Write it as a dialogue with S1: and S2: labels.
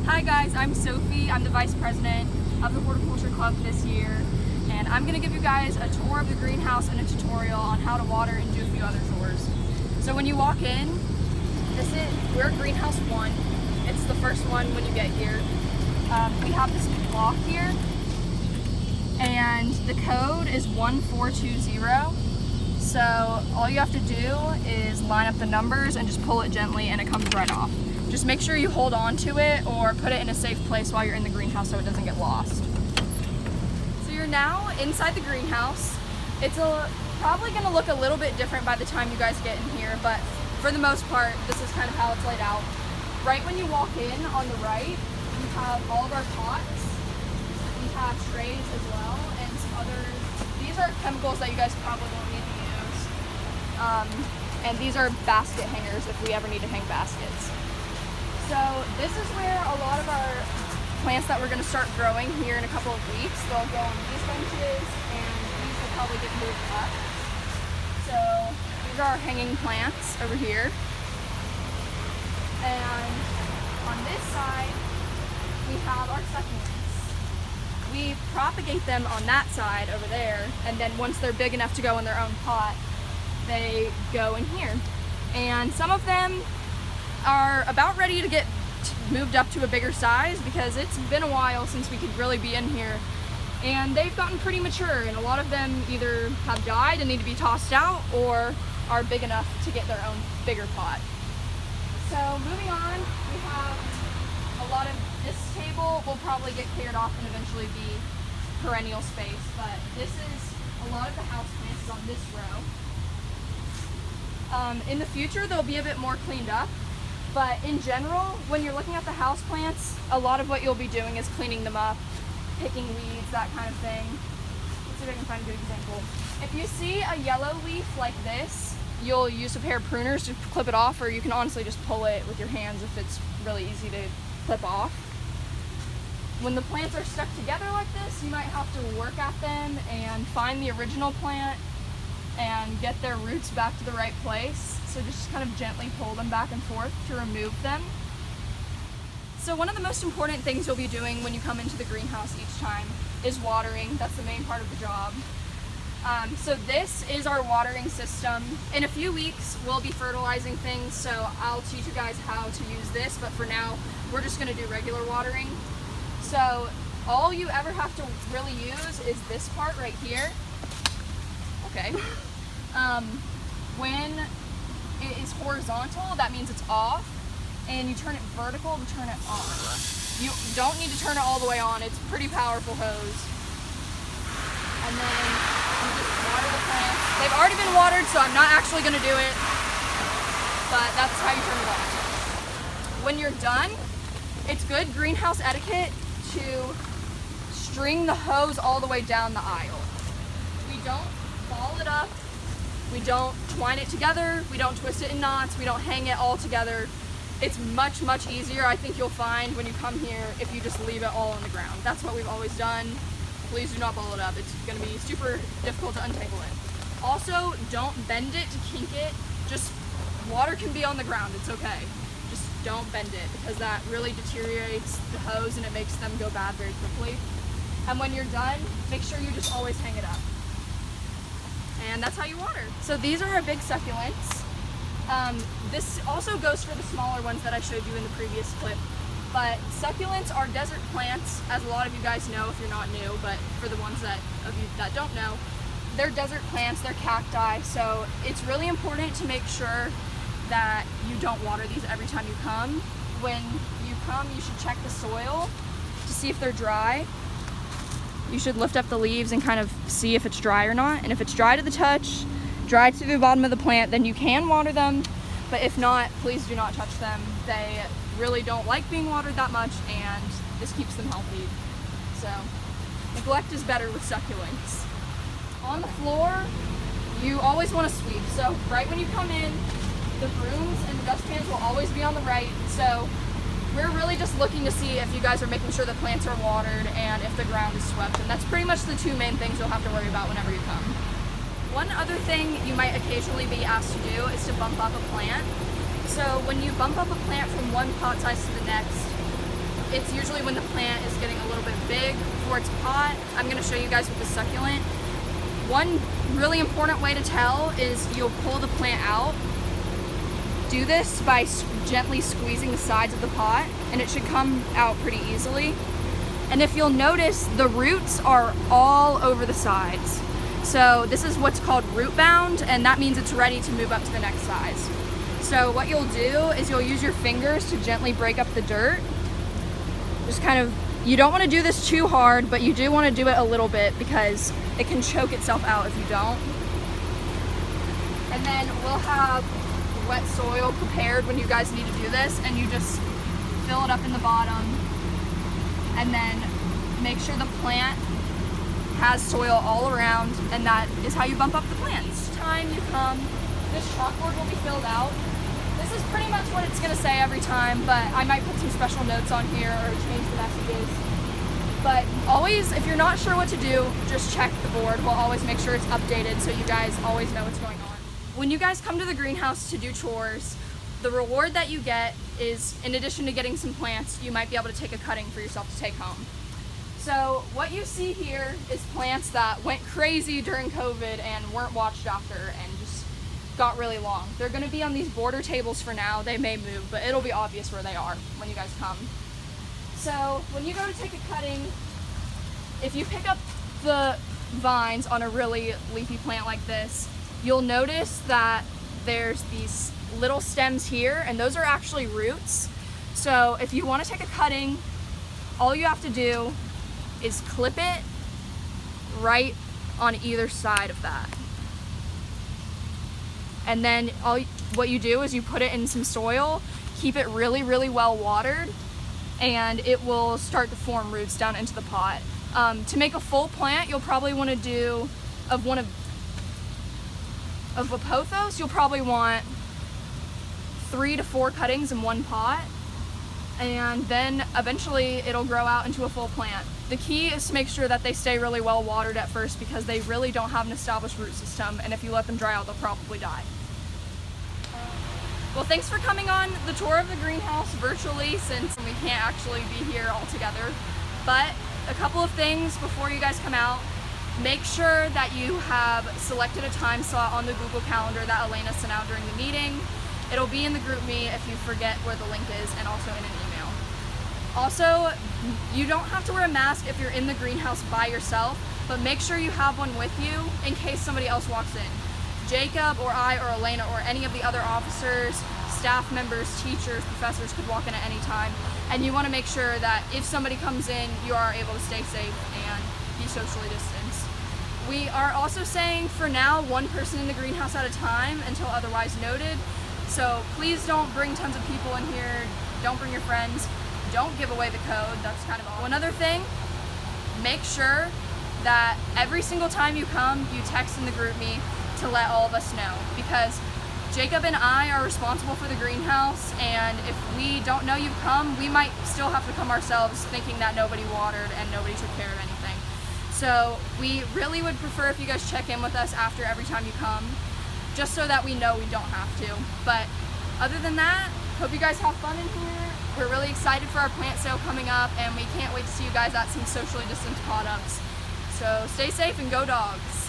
S1: Hi guys, I'm Sophie. I'm the Vice President of the Horticulture Club this year, and I'm going to give you guys a tour of the greenhouse and a tutorial on how to water and do a few other chores. So when you walk in, we're greenhouse 1. It's the first one when you get here. We have this block here, and the code is 1420. So all you have to do is line up the numbers and just pull it gently and it comes right off. Just make sure you hold on to it or put it in a safe place while you're in the greenhouse so it doesn't get lost. So you're now inside the greenhouse. It's probably going to look a little bit different by the time you guys get in here, but for the most part, this is kind of how it's laid out. Right when you walk in on the right, we have all of our pots. We have trays as well, and some others. These are chemicals that you guys probably won't need to use. And these are basket hangers if we ever need to hang baskets. So this is where a lot of our plants that we're going to start growing here in a couple of weeks, they'll go on these benches and these will probably get moved up. So these are our hanging plants over here. And on this side, we have our succulents. We propagate them on that side over there, and then once they're big enough to go in their own pot, they go in here. And some of them are about ready to get moved up to a bigger size because it's been a while since we could really be in here, and they've gotten pretty mature, and a lot of them either have died and need to be tossed out or are big enough to get their own bigger pot. So moving on, we have a lot of this table will probably get cleared off and eventually be perennial space, but this is a lot of the house plants is on this row. In the future, they'll be a bit more cleaned up. But in general, when you're looking at the house plants, a lot of what you'll be doing is cleaning them up, picking weeds, that kind of thing. Let's see if I can find a good example. If you see a yellow leaf like this, you'll use a pair of pruners to clip it off, or you can honestly just pull it with your hands if it's really easy to clip off. When the plants are stuck together like this, you might have to work at them and find the original plant and get their roots back to the right place. So just kind of gently pull them back and forth to remove them. So one of the most important things you'll be doing when you come into the greenhouse each time is watering. That's the main part of the job. So this is our watering system. In a few weeks, we'll be fertilizing things, so I'll teach you guys how to use this, but for now, we're just gonna do regular watering. So all you ever have to really use is this part right here. Okay. When it is horizontal, that means it's off, and you turn it vertical to turn it on. You don't need to turn it all the way on. It's a pretty powerful hose. And then you just water the plants. They've already been watered, so I'm not actually going to do it, but that's how you turn it on. When you're done, it's good greenhouse etiquette to string the hose all the way down the aisle. We don't ball it up. We don't twine it together, we don't twist it in knots, we don't hang it all together. It's much, much easier, I think you'll find, when you come here if you just leave it all on the ground. That's what we've always done. Please do not ball it up. It's going to be super difficult to untangle it. Also, don't bend it to kink it. Just, water can be on the ground, it's okay. Just don't bend it because that really deteriorates the hose and it makes them go bad very quickly. And when you're done, make sure you just always hang it up. And that's how you water. So these are our big succulents. This also goes for the smaller ones that I showed you in the previous clip. But succulents are desert plants, as a lot of you guys know if you're not new, but for the ones of you that don't know, they're desert plants, they're cacti, so it's really important to make sure that you don't water these every time you come. When you come, you should check the soil to see if they're dry. You should lift up the leaves and kind of see if it's dry or not. And if it's dry to the touch, dry to the bottom of the plant, then you can water them. But if not, please do not touch them. They really don't like being watered that much, and this keeps them healthy. So neglect is better with succulents. On the floor, you always want to sweep. So right when you come in, the brooms and the dustpans will always be on the right. So we're really just looking to see if you guys are making sure the plants are watered and if the ground is swept, and that's pretty much the two main things you'll have to worry about whenever you come. One other thing you might occasionally be asked to do is to bump up a plant. So when you bump up a plant from one pot size to the next, it's usually when the plant is getting a little bit big before it's pot. I'm going to show you guys with the succulent. One really important way to tell is you'll pull the plant out. Do this by gently squeezing the sides of the pot, and it should come out pretty easily. And if you'll notice, the roots are all over the sides. So this is what's called root bound, and that means it's ready to move up to the next size. So what you'll do is you'll use your fingers to gently break up the dirt. Just kind of, you don't want to do this too hard, but you do want to do it a little bit because it can choke itself out if you don't. And then we'll have wet soil prepared when you guys need to do this, and you just fill it up in the bottom, and then make sure the plant has soil all around, and that is how you bump up the plant. Each time you come, this chalkboard will be filled out. This is pretty much what it's going to say every time, but I might put some special notes on here or change the messages. But always, if you're not sure what to do, just check the board. We'll always make sure it's updated so you guys always know what's going on. When you guys come to the greenhouse to do chores, the reward that you get is, in addition to getting some plants, you might be able to take a cutting for yourself to take home. So what you see here is plants that went crazy during COVID and weren't watched after and just got really long. They're going to be on these border tables for now. They may move, but it'll be obvious where they are when you guys come. So when you go to take a cutting, if you pick up the vines on a really leafy plant like this, you'll notice that there's these little stems here, and those are actually roots. So if you want to take a cutting, all you have to do is clip it right on either side of that. And then what you do is you put it in some soil, keep it really, really well watered, and it will start to form roots down into the pot. To make a full plant, you'll probably want to do, of a pothos, you'll probably want 3 to 4 cuttings in one pot, and then eventually it'll grow out into a full plant. The key is to make sure that they stay really well watered at first because they really don't have an established root system, and if you let them dry out, they'll probably die. Well, thanks for coming on the tour of the greenhouse virtually since we can't actually be here all together. But a couple of things before you guys come out. Make sure that you have selected a time slot on the Google Calendar that Elena sent out during the meeting. It'll be in the GroupMe if you forget where the link is, and also in an email. Also, you don't have to wear a mask if you're in the greenhouse by yourself, but make sure you have one with you in case somebody else walks in. Jacob or I or Elena or any of the other officers, staff members, teachers, professors could walk in at any time, and you want to make sure that if somebody comes in, you are able to stay safe and be socially distanced. We are also saying for now 1 person in the greenhouse at a time until otherwise noted. So please don't bring tons of people in here, don't bring your friends, don't give away the code, that's kind of odd. One other thing, make sure that every single time you come, you text in the GroupMe to let all of us know, because Jacob and I are responsible for the greenhouse, and if we don't know you've come, we might still have to come ourselves thinking that nobody watered and nobody took care of anything. So we really would prefer if you guys check in with us after every time you come, just so that we know we don't have to. But other than that, hope you guys have fun in here. We're really excited for our plant sale coming up, and we can't wait to see you guys at some socially distanced pot-ups. So stay safe and go dogs.